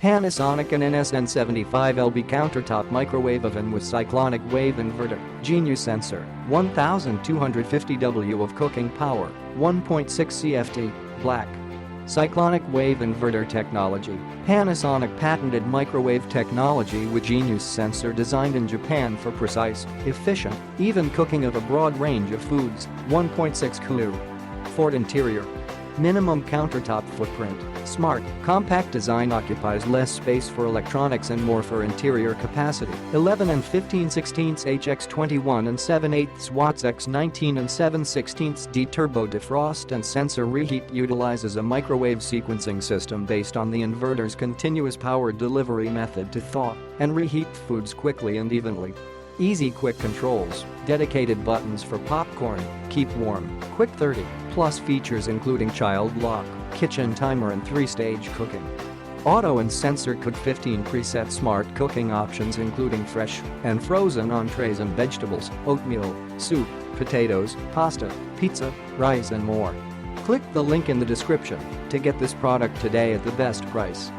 Panasonic NN-SN75LB Countertop Microwave Oven with Cyclonic Wave Inverter, Genius Sensor, 1250 W of cooking power, 1.6 Cu.Ft, black. Cyclonic Wave Inverter Technology, Panasonic patented microwave technology with Genius Sensor designed in Japan for precise, efficient, even cooking of a broad range of foods, 1.6 Cu.Ft interior. Minimum countertop footprint, smart, compact design occupies less space for electronics and more for interior capacity. 11 and 15/16 HX21 and 7/8 watts X19 and 7/16 D turbo defrost and sensor reheat utilizes a microwave sequencing system based on the inverter's continuous power delivery method to thaw and reheat foods quickly and evenly. Easy quick controls, dedicated buttons for popcorn, keep warm, quick 30+ features including child lock, kitchen timer and 3-stage cooking. Auto and sensor Cu.Ft preset smart cooking options including fresh and frozen entrees and vegetables, oatmeal, soup, potatoes, pasta, pizza, rice and more. Click the link in the description to get this product today at the best price.